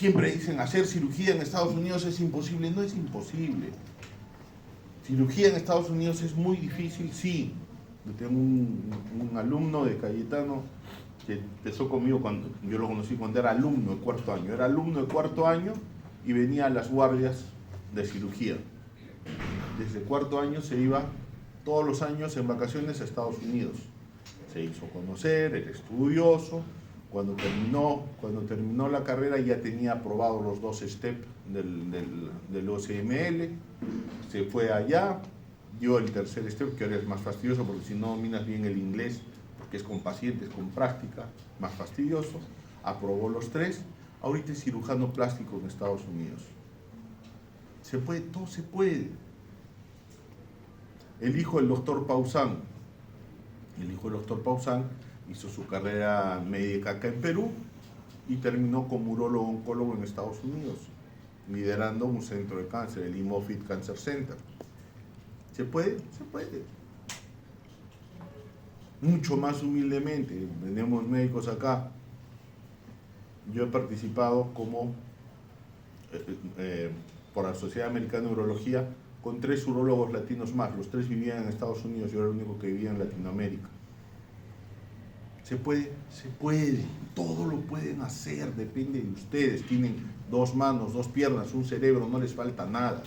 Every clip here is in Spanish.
Siempre dicen hacer cirugía en Estados Unidos es imposible. No es imposible. Cirugía en Estados Unidos es muy difícil, sí. Yo tengo un alumno de Cayetano que empezó conmigo cuando yo lo conocí cuando era alumno de cuarto año. Era alumno de cuarto año y venía a las guardias de cirugía. Desde cuarto año se iba todos los años en vacaciones a Estados Unidos. Se hizo conocer, era estudioso. Cuando terminó la carrera ya tenía aprobado los 2 steps del OCML. Se fue allá, dio el tercer step, que ahora es más fastidioso porque si no dominas bien el inglés, porque es con pacientes, con práctica, más fastidioso. Aprobó los 3. Ahorita es cirujano plástico en Estados Unidos. Se puede, todo se puede. El hijo del doctor Pausán hizo su carrera médica acá en Perú y terminó como urólogo oncólogo en Estados Unidos, liderando un centro de cáncer, el Moffitt Cancer Center. ¿Se puede? Se puede. Mucho más humildemente, tenemos médicos acá. Yo he participado como por la Sociedad Americana de Urología con 3 urólogos latinos más. Los 3 vivían en Estados Unidos, yo era el único que vivía en Latinoamérica. Se puede, todo lo pueden hacer, depende de ustedes. Tienen 2 manos, 2 piernas, un cerebro, no les falta nada.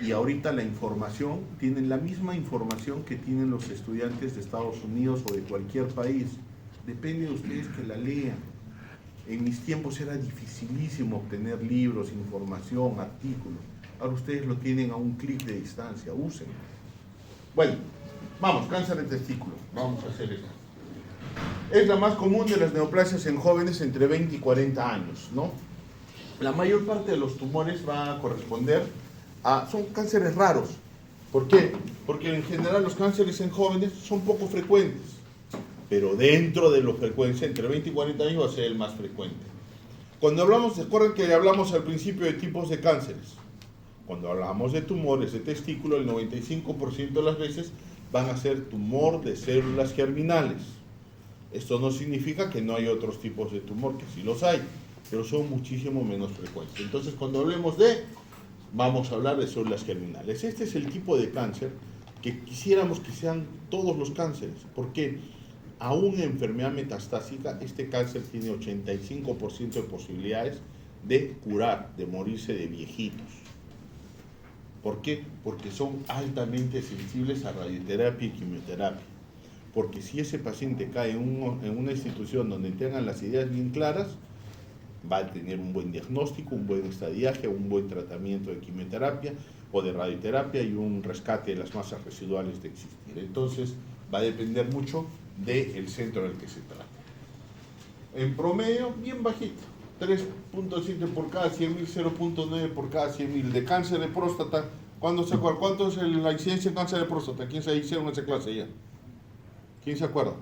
Y ahorita la información, tienen la misma información que tienen los estudiantes de Estados Unidos o de cualquier país. Depende de ustedes que la lean. En mis tiempos era dificilísimo obtener libros, información, artículos. Ahora ustedes lo tienen a un clic de distancia, úsenlo. Bueno, vamos, cáncer de testículo. Vamos a hacer esto. Es la más común de las neoplasias en jóvenes entre 20 y 40 años, ¿no? La mayor parte de los tumores va a corresponder son cánceres raros. ¿Por qué? Porque en general los cánceres en jóvenes son poco frecuentes, pero dentro de la frecuencia, entre 20 y 40 años va a ser el más frecuente. Cuando hablamos, recuerden que hablamos al principio de tipos de cánceres. Cuando hablamos de tumores de testículo, el 95% de las veces van a ser tumor de células germinales. Esto no significa que no hay otros tipos de tumor, que sí los hay, pero son muchísimo menos frecuentes. Entonces, cuando hablemos vamos a hablar de células germinales. Este es el tipo de cáncer que quisiéramos que sean todos los cánceres, porque aún en enfermedad metastásica, este cáncer tiene 85% de posibilidades de curar, de morirse de viejitos. ¿Por qué? Porque son altamente sensibles a radioterapia y quimioterapia. Porque si ese paciente cae en una institución donde tengan las ideas bien claras, va a tener un buen diagnóstico, un buen estadiaje, un buen tratamiento de quimioterapia o de radioterapia y un rescate de las masas residuales de existir. Entonces, va a depender mucho del centro en el que se trate. En promedio, bien bajito, 3.7 por cada 100.000, 0.9 por cada 100.000. De cáncer de próstata, ¿cuándo se acuerda? ¿Cuánto es la incidencia de cáncer de próstata? ¿Quién se hicieron esa clase ya? ¿Quién se acuerda?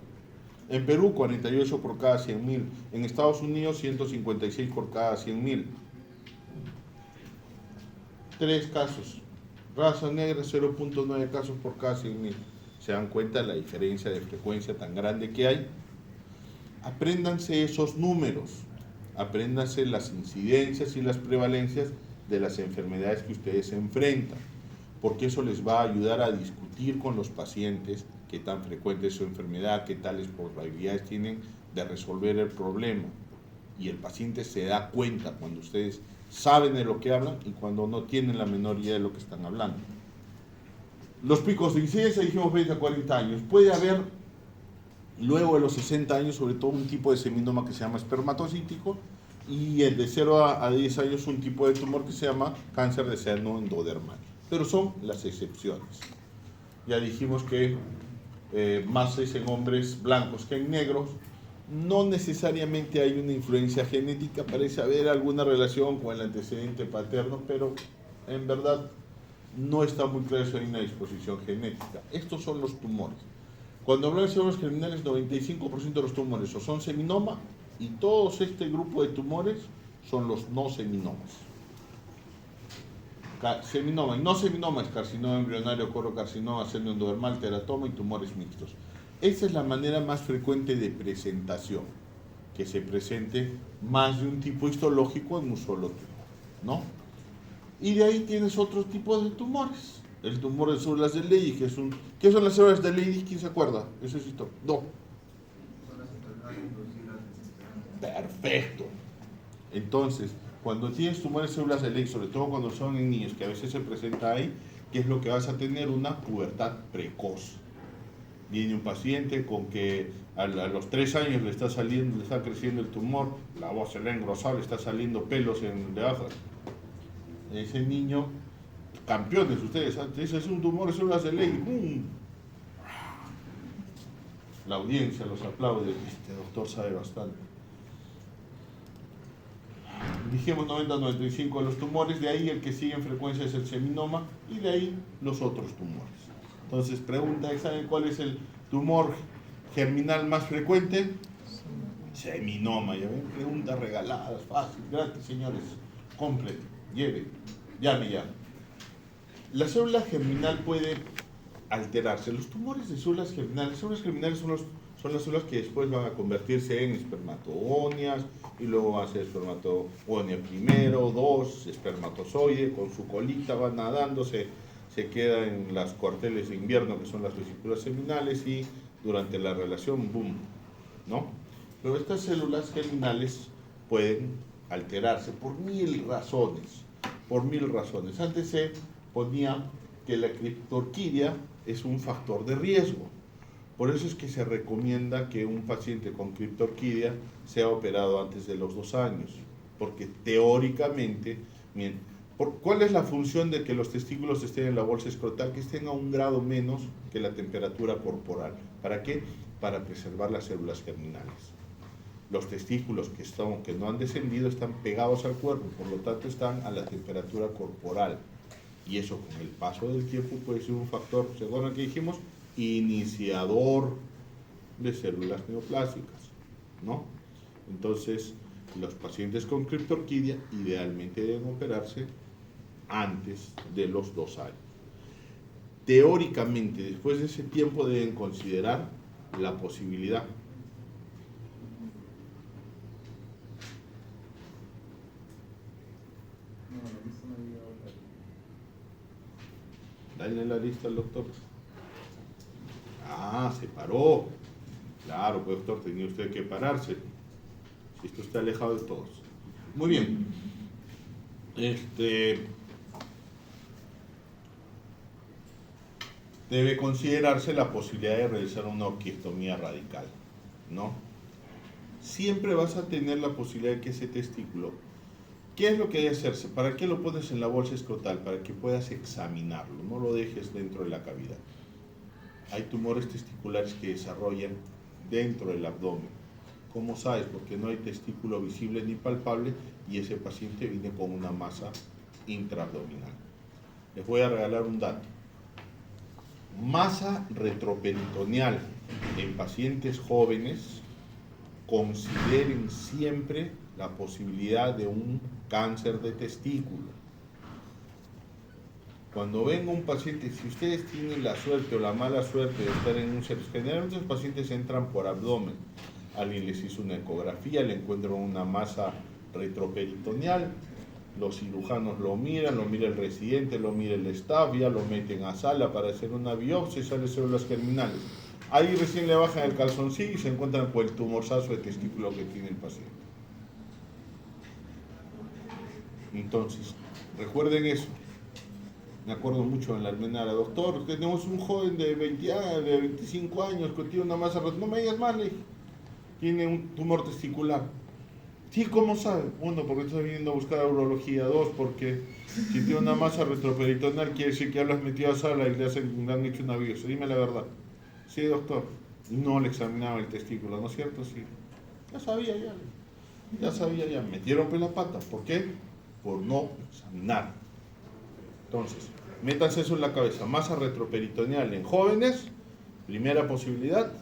En Perú, 48 por cada 100.000. En Estados Unidos, 156 por cada 100.000. 3 casos. Raza negra, 0.9 casos por cada 100.000. ¿Se dan cuenta de la diferencia de frecuencia tan grande que hay? Apréndanse esos números. Apréndanse las incidencias y las prevalencias de las enfermedades que ustedes se enfrentan, porque eso les va a ayudar a discutir con los pacientes qué tan frecuente es su enfermedad, qué tales probabilidades tienen de resolver el problema. Y el paciente se da cuenta cuando ustedes saben de lo que hablan y cuando no tienen la menor idea de lo que están hablando. Los picos de incidencia, dijimos 20 a 40 años. Puede haber, luego de los 60 años, sobre todo un tipo de seminoma que se llama espermatocítico, y el de 0 a 10 años un tipo de tumor que se llama cáncer de seno endodermal. Pero son las excepciones. Ya dijimos que más es en hombres blancos que en negros. No necesariamente hay una influencia genética, parece haber alguna relación con el antecedente paterno, pero en verdad no está muy claro si hay una disposición genética. Estos son los tumores. Cuando hablamos de células germinales, 95% de los tumores o son seminoma, y todo este grupo de tumores son los no seminomas. Seminoma y no seminoma es carcinoma embrionario, colocarcinoma, seno endodermal, teratoma y tumores mixtos. Esa es la manera más frecuente de presentación. que se presente más de un tipo histológico en un solo tumor, ¿no? Y de ahí tienes otro tipo de tumores. El tumor de células de Leydig, que es un... ¿Qué son las células de Leydig? ¿Quién se acuerda? Eso es esto. No. Perfecto. Entonces, cuando tienes tumores de células de Leydig, sobre todo cuando son en niños, que a veces se presenta ahí, ¿qué es lo que vas a tener? Una pubertad precoz. Viene un paciente con que a los 3 años le está creciendo el tumor, la voz se le ha engrosado, le está saliendo pelos de atrás. Ese niño, campeones ustedes, ese es un tumor de células de Leydig. ¡Bum! La audiencia los aplaude, este doctor sabe bastante. Dijimos 90-95 de los tumores, de ahí el que sigue en frecuencia es el seminoma y de ahí los otros tumores. Entonces, pregunta, ¿saben cuál es el tumor germinal más frecuente? Seminoma, ya ven, preguntas regaladas, fácil, gratis, señores, compren, lleve, llame ya. La célula germinal puede alterarse. Los tumores de células germinales son las células que después van a convertirse en espermatogonias y luego va a ser espermatogonia primero, 2, espermatozoide, con su colita va nadando, se queda en las cuarteles de invierno que son las vesículas seminales y durante la relación, boom, ¿no? Pero estas células germinales pueden alterarse por mil razones, Antes se ponía que la criptorquidia es un factor de riesgo. Por eso es que se recomienda que un paciente con criptorquidia sea operado antes de los 2 años, porque teóricamente, ¿cuál es la función de que los testículos estén en la bolsa escrotal? Que estén a 1 grado menos que la temperatura corporal. ¿Para qué? Para preservar las células germinales. Los testículos que no han descendido están pegados al cuerpo, por lo tanto están a la temperatura corporal. Y eso con el paso del tiempo puede ser un factor, según lo que dijimos, iniciador de células neoplásicas, ¿no? Entonces, los pacientes con criptorquidia idealmente deben operarse antes de los 2 años. Teóricamente, después de ese tiempo deben considerar la posibilidad dale la lista al doctor. Ah, se paró. Claro, pues doctor, tenía usted que pararse. Si esto está alejado de todos. Muy bien. Debe considerarse la posibilidad de realizar una orquiectomía radical, ¿no? Siempre vas a tener la posibilidad de que ese testículo, ¿qué es lo que debe hacerse? ¿Para qué lo pones en la bolsa escrotal? Para que puedas examinarlo, no lo dejes dentro de la cavidad. Hay tumores testiculares que desarrollan dentro del abdomen. ¿Cómo sabes? Porque no hay testículo visible ni palpable y ese paciente viene con una masa intraabdominal. Les voy a regalar un dato. Masa retroperitoneal en pacientes jóvenes, consideren siempre la posibilidad de un cáncer de testículo. Cuando venga un paciente, si ustedes tienen la suerte o la mala suerte de estar en un servicio, generalmente los pacientes entran por abdomen. Alguien les hizo una ecografía, le encuentran una masa retroperitoneal, los cirujanos lo mira el residente, lo mira el staff, ya lo meten a sala para hacer una biopsia y salen células germinales. Ahí recién le bajan el calzoncillo y se encuentran con el tumorzazo de testículo que tiene el paciente. Entonces, recuerden eso. Me acuerdo mucho en la almenara, doctor, tenemos un joven de 25 años que tiene una masa, no me digas más, le dije, tiene un tumor testicular. Sí, ¿cómo sabe? 1, porque está viniendo a buscar urología. 2, porque si tiene una masa retroperitoneal quiere decir que ya lo has metido a sala y le han hecho una biopsia. Dime la verdad. Sí, doctor. No le examinaba el testículo, ¿no es cierto? Sí. Ya sabía, metieron la pata. ¿Por qué? Por no examinar. Entonces, métanse eso en la cabeza. Masa retroperitoneal en jóvenes, primera posibilidad,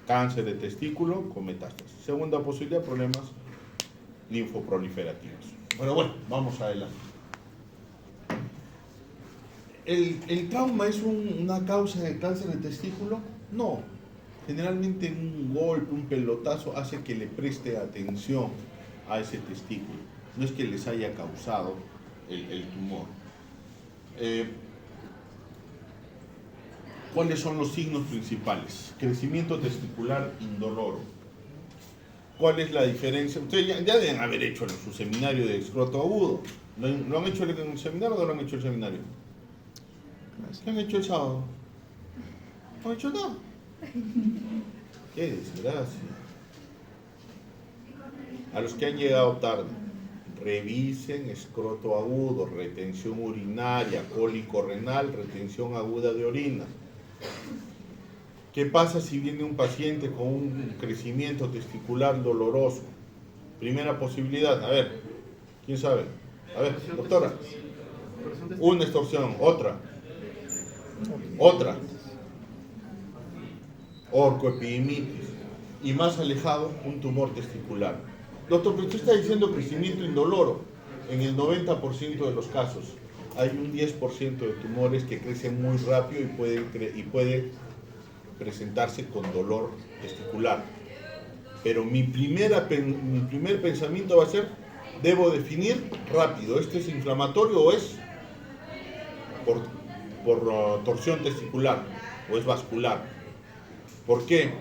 cáncer de testículo con metástasis. Segunda posibilidad, problemas linfoproliferativos. Pero bueno, vamos adelante. ¿El trauma es una causa de cáncer de testículo? No. Generalmente un golpe, un pelotazo hace que le preste atención a ese testículo. No es que les haya causado el tumor. ¿Cuáles son los signos principales? Crecimiento testicular indoloro. ¿Cuál es la diferencia? Ustedes ya deben haber hecho su seminario de escroto agudo. ¿Lo han hecho en el seminario o no lo han hecho en el seminario? ¿Qué han hecho el sábado? ¿No han hecho nada? Qué desgracia. A los que han llegado tarde, revisen escroto agudo, retención urinaria, cólico renal, retención aguda de orina. ¿Qué pasa si viene un paciente con un crecimiento testicular doloroso? Primera posibilidad, a ver, ¿quién sabe? A ver, doctora. Una extorsión, otra. Orcoepidimitis. Y más alejado, un tumor testicular. Doctor, pero usted está diciendo crecimiento indoloro. En el 90% de los casos hay un 10% de tumores que crecen muy rápido y puede presentarse con dolor testicular. Pero mi primer pensamiento va a ser, debo definir rápido, ¿este es inflamatorio o es por torsión testicular o es vascular? ¿Por qué?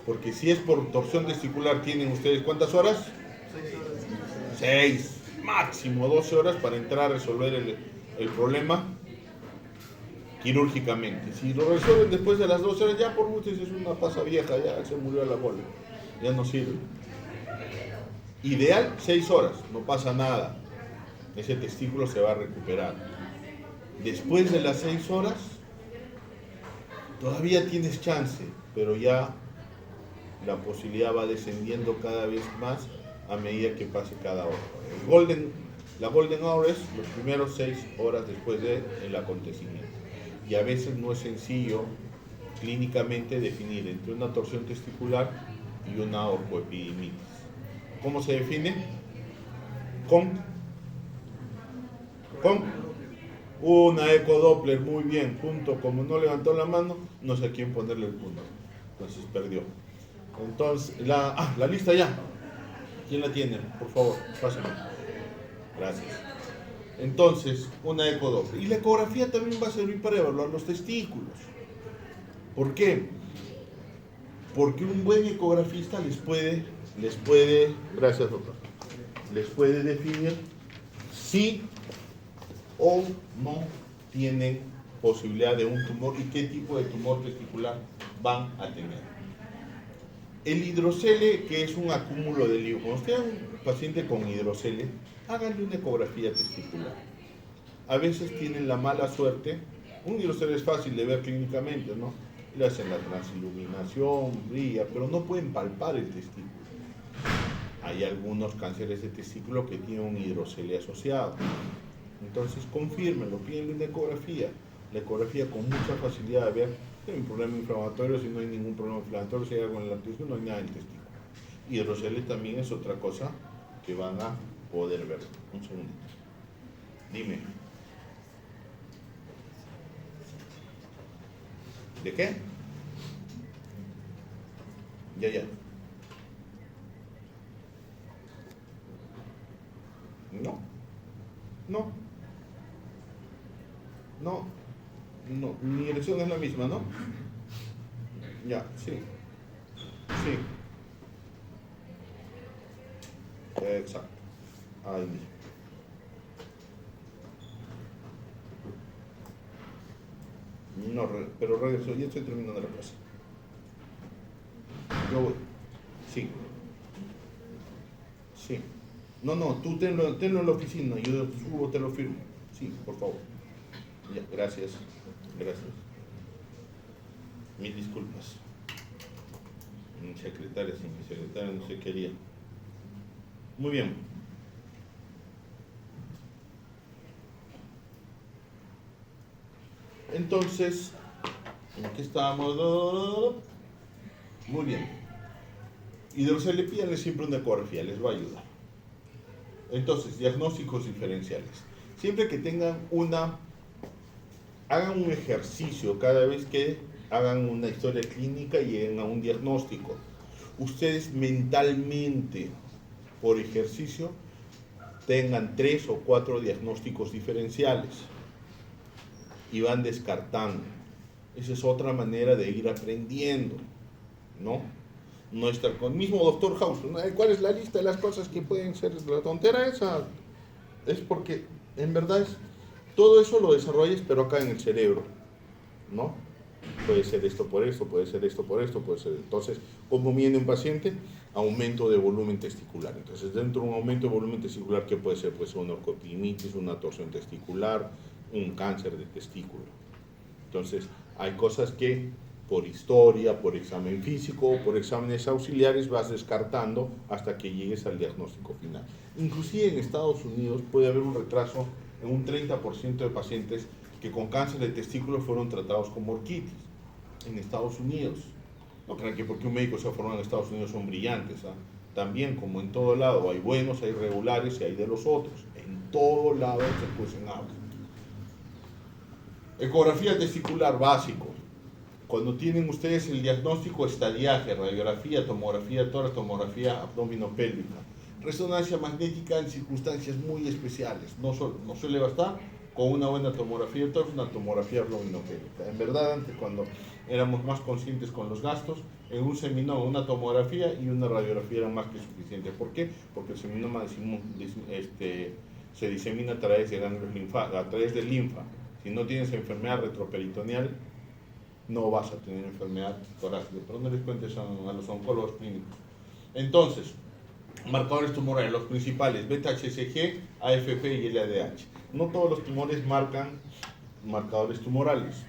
Porque si es por torsión testicular, ¿tienen ustedes cuántas horas? 6, máximo 12 horas para entrar a resolver el problema quirúrgicamente. Si lo resuelven después de las 12 horas, ya por mucho es una pasa vieja, ya se murió la bola, ya no sirve. Ideal 6 horas, no pasa nada, ese testículo se va a recuperar. Después de las 6 horas, todavía tienes chance, pero ya la posibilidad va descendiendo cada vez más a medida que pase cada hora. La golden hour es los primeros 6 horas después del acontecimiento. Y a veces no es sencillo clínicamente definir entre una torsión testicular y una orcoepidimitis. ¿Cómo se define? Con una ecodoppler, muy bien, punto. Como no levantó la mano, no sé a quién ponerle el punto. Entonces perdió. Entonces, la lista ya. ¿Quién la tiene? Por favor, pásenme. Gracias. Entonces, una ecodoppler. Y la ecografía también va a servir para evaluar los testículos. ¿Por qué? Porque un buen ecografista les puede, gracias doctor, les puede definir si o no tienen posibilidad de un tumor y qué tipo de tumor testicular van a tener. El hidrocele, que es un acúmulo de líquido, cuando usted es un paciente con hidrocele, háganle una ecografía testicular. A veces tienen la mala suerte, un hidrocele es fácil de ver clínicamente, ¿no? Le hacen la transiluminación, brilla, pero no pueden palpar el testículo. Hay algunos cánceres de testículo que tienen un hidrocele asociado. Entonces, confírmenlo, pídenle una ecografía. La ecografía con mucha facilidad de ver si hay un problema inflamatorio, si no hay ningún problema inflamatorio, si hay algo en el testículo, no hay nada en el testículo. Hidrocele también es otra cosa que van a poder ver. Un segundito. Dime. ¿De qué? Ya. No, mi dirección es la misma, ¿no? Ya, sí. Exacto. Ahí mismo. No, pero regreso, ya estoy terminando la clase. Yo voy. Sí. No, tú tenlo en la oficina, yo subo, te lo firmo. Sí, por favor. Ya, gracias. Mil disculpas. Mi secretaria no se quería. Muy bien. Entonces, ¿en qué estábamos? Muy bien. Hidrocele, pídanle siempre una ecografía, les va a ayudar. Entonces, diagnósticos diferenciales. Siempre que tengan hagan un ejercicio cada vez que hagan una historia clínica y lleguen a un diagnóstico. Ustedes mentalmente, por ejercicio, tengan 3 o 4 diagnósticos diferenciales y van descartando. Esa es otra manera de ir aprendiendo, ¿no? No estar con el mismo doctor House, ¿no? ¿Cuál es la lista de las cosas que pueden ser? La tontera esa es porque en verdad todo eso lo desarrollas pero acá en el cerebro, ¿no? Puede ser esto por esto, puede ser esto por esto, puede ser. Entonces, ¿cómo viene un paciente? Aumento de volumen testicular. Entonces, dentro de un aumento de volumen testicular, ¿qué puede ser? Puede ser una orcopimitis, una torsión testicular, un cáncer de testículo. Entonces, hay cosas que por historia, por examen físico, por exámenes auxiliares vas descartando hasta que llegues al diagnóstico final. Inclusive en Estados Unidos puede haber un retraso en un 30% de pacientes que con cáncer de testículo fueron tratados como orquitis en Estados Unidos. No crean que porque un médico se ha formado en Estados Unidos son brillantes. También, como en todo lado, hay buenos, hay regulares y hay de los otros. En todo lado se cuecen habas. Ecografía testicular básico. Cuando tienen ustedes el diagnóstico, estadiaje, radiografía, tomografía de tórax, tomografía abdominopélvica. Resonancia magnética en circunstancias muy especiales. No suele bastar con una buena tomografía de tórax, una tomografía abdominopélvica. En verdad, antes cuando éramos más conscientes con los gastos, en un seminoma, una tomografía y una radiografía eran más que suficientes. ¿Por qué? Porque el seminoma se disemina a través de ganglios a través del linfa. Si no tienes enfermedad retroperitoneal, no vas a tener enfermedad torácica, pero no les cuentes a los oncólogos clínicos. Entonces, marcadores tumorales, los principales, beta-HCG, AFP y LADH. No todos los tumores marcan marcadores tumorales.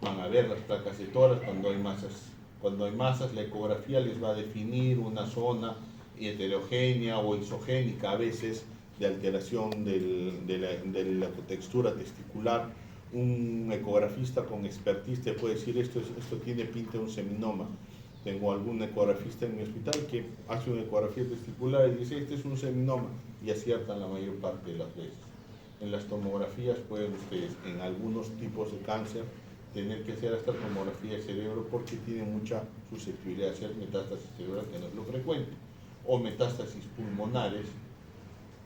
Van a ver las placas de tórax cuando hay masas. Cuando hay masas, la ecografía les va a definir una zona heterogénea o isogénica a veces de alteración de la textura testicular. Un ecografista con expertise te puede decir esto tiene pinta de un seminoma. Tengo algún ecografista en mi hospital que hace una ecografía testicular y dice este es un seminoma y aciertan la mayor parte de las veces. En las tomografías pueden ustedes en algunos tipos de cáncer tener que hacer esta tomografía de cerebro porque tiene mucha susceptibilidad a hacer metástasis cerebral, que no es lo frecuente, o metástasis pulmonares,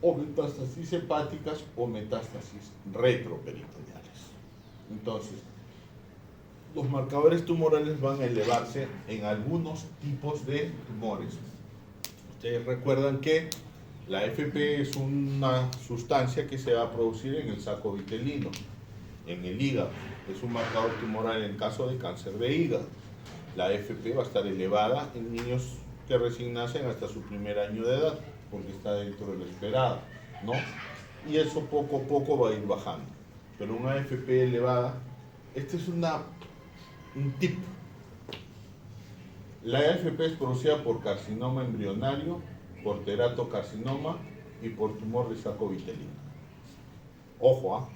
o metástasis hepáticas o metástasis retroperitoneales. Entonces, los marcadores tumorales van a elevarse en algunos tipos de tumores. Ustedes recuerdan que la FP es una sustancia que se va a producir en el saco vitelino, en el hígado. Es un marcador tumoral en el caso de cáncer de hígado. La FP va a estar elevada en niños que recién nacen hasta su primer año de edad, porque está dentro de lo esperado, ¿no? Y eso poco a poco va a ir bajando. Pero una AFP elevada, este es un tip. La AFP es producida por carcinoma embrionario, por teratocarcinoma y por tumor de saco vitelino. Ojo,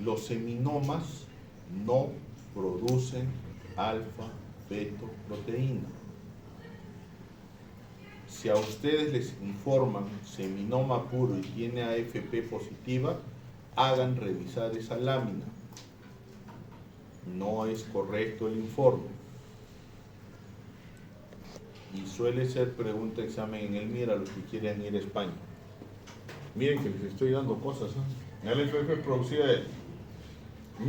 los seminomas no producen alfa-fetoproteína. Si a ustedes les informan seminoma puro y tiene AFP positiva, hagan revisar esa lámina. No es correcto el informe. Y suele ser pregunta examen en el MIR a los que quieren ir a España. Miren que les estoy dando cosas. El AFP producida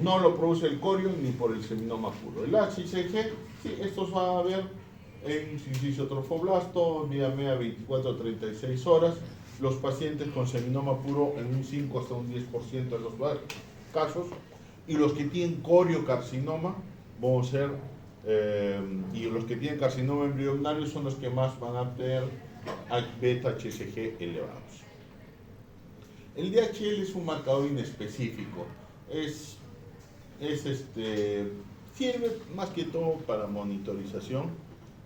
no lo produce el corion ni por el seminoma puro. El HCG, sí, estos van a ver en sincicio-trofoblasto, MIA 24 a 36 horas. Los pacientes con seminoma puro en un 5 hasta un 10% de los casos. Y los que tienen coriocarcinoma van a ser, y los que tienen carcinoma embrionario son los que más van a tener beta-HCG elevados. El DHL es un marcador inespecífico. Sirve más que todo para monitorización,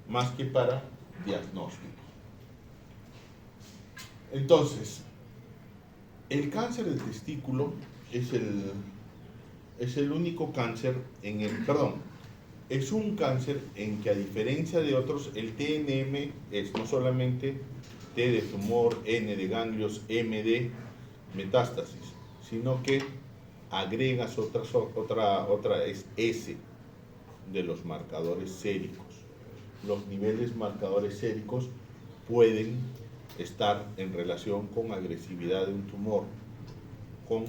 más que para diagnóstico. Entonces, el cáncer del testículo es el único cáncer es un cáncer en que, a diferencia de otros, el TNM es no solamente T de tumor, N de ganglios, M de metástasis, sino que agregas otra es S de los marcadores séricos. Los niveles marcadores séricos pueden estar en relación con agresividad de un tumor, con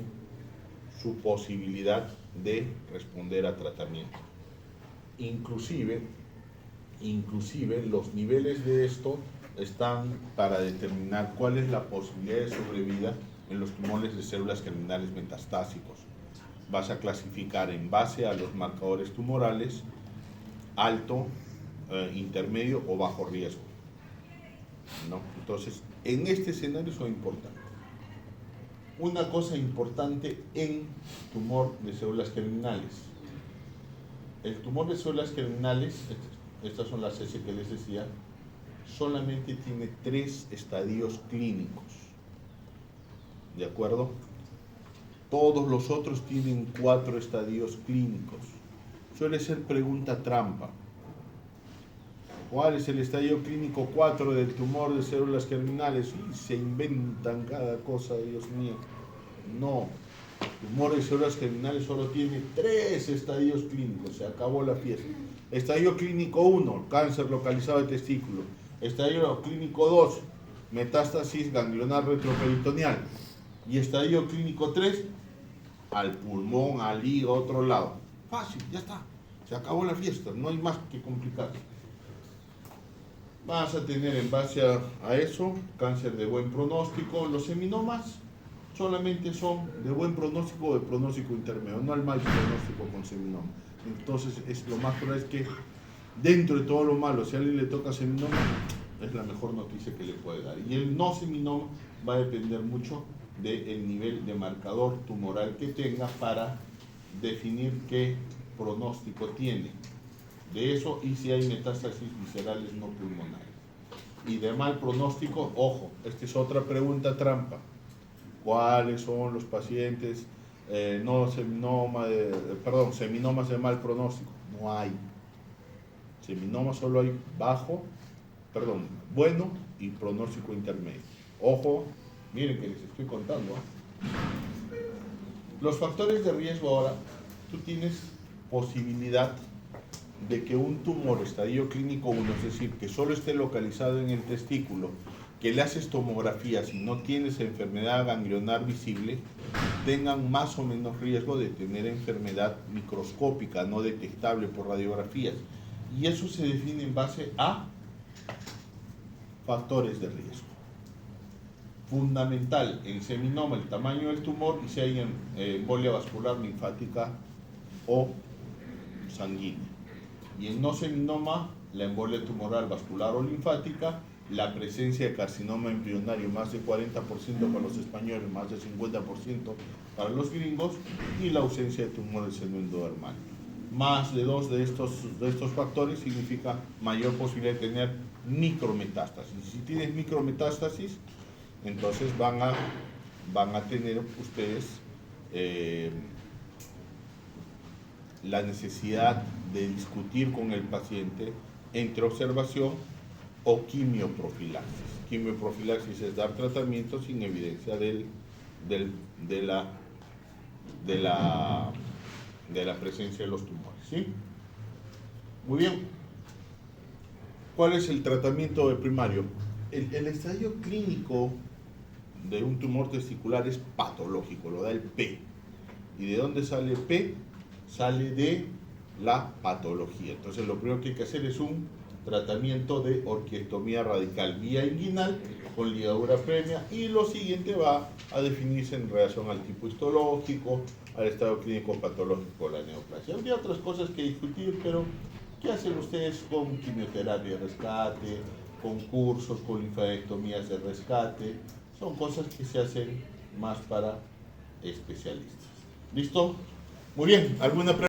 su posibilidad de responder a tratamiento. Inclusive los niveles de esto están para determinar cuál es la posibilidad de sobrevida en los tumores de células germinales metastásicos. Vas a clasificar en base a los marcadores tumorales alto, intermedio o bajo riesgo, ¿no? Entonces, en este escenario son importantes. Una cosa importante en tumor de células germinales. El tumor de células germinales, estas son las S que les decía, solamente tiene 3 estadios clínicos. ¿De acuerdo? Todos los otros tienen 4 estadios clínicos. Suele ser pregunta trampa. ¿Cuál es el estadio clínico 4 del tumor de células germinales? Y se inventan cada cosa, Dios mío. No. El tumor de células germinales solo tiene 3 estadios clínicos. Se acabó la fiesta. Estadio clínico 1, cáncer localizado de testículo. Estadio clínico 2, metástasis ganglionar retroperitoneal. Y estadio clínico 3, al pulmón, al hígado, a otro lado. Fácil, ya está. Se acabó la fiesta, no hay más que complicar. Vas a tener en base a eso cáncer de buen pronóstico. Los seminomas solamente son de buen pronóstico o de pronóstico intermedio, no al mal pronóstico con seminoma. Entonces lo más probable es que dentro de todo lo malo, si a alguien le toca seminoma, es la mejor noticia que le puede dar. Y el no seminoma va a depender mucho del nivel de marcador tumoral que tenga para definir qué pronóstico tiene. De eso, y si hay metástasis viscerales no pulmonares. Y de mal pronóstico, ojo, esta es otra pregunta trampa. ¿Cuáles son los pacientes seminomas de mal pronóstico? No hay. Seminomas solo hay bueno y pronóstico intermedio. Ojo, miren que les estoy contando. Los factores de riesgo ahora, tú tienes posibilidad de que un tumor estadio clínico 1, es decir, que solo esté localizado en el testículo, que le haces tomografías y no tienes enfermedad ganglionar visible, tengan más o menos riesgo de tener enfermedad microscópica no detectable por radiografías. Y eso se define en base a factores de riesgo. Fundamental en seminoma el tamaño del tumor y si hay embolia vascular linfática o sanguínea. Y en no seminoma, la embolia tumoral vascular o linfática, la presencia de carcinoma embrionario más de 40% para los españoles, más de 50% para los gringos, y la ausencia de tumor del seno endodermal. Más de 2 de estos factores significa mayor posibilidad de tener micrometástasis. Si tienes micrometástasis, entonces van a tener ustedes la necesidad de discutir con el paciente entre observación o quimioprofilaxis. Quimioprofilaxis es dar tratamiento sin evidencia de la presencia de los tumores, ¿sí? Muy bien. ¿Cuál es el tratamiento primario? El estadio clínico de un tumor testicular es patológico, lo da el P. ¿Y de dónde sale P? Sale de la patología. Entonces lo primero que hay que hacer es un tratamiento de orquiectomía radical vía inguinal con ligadura premia, y lo siguiente va a definirse en relación al tipo histológico, al estado clínico patológico de la neoplasia. Habría otras cosas que discutir, pero ¿qué hacen ustedes con quimioterapia de rescate, con cursos, con linfadectomías de rescate? Son cosas que se hacen más para especialistas. ¿Listo? Muy bien. ¿Alguna pregunta?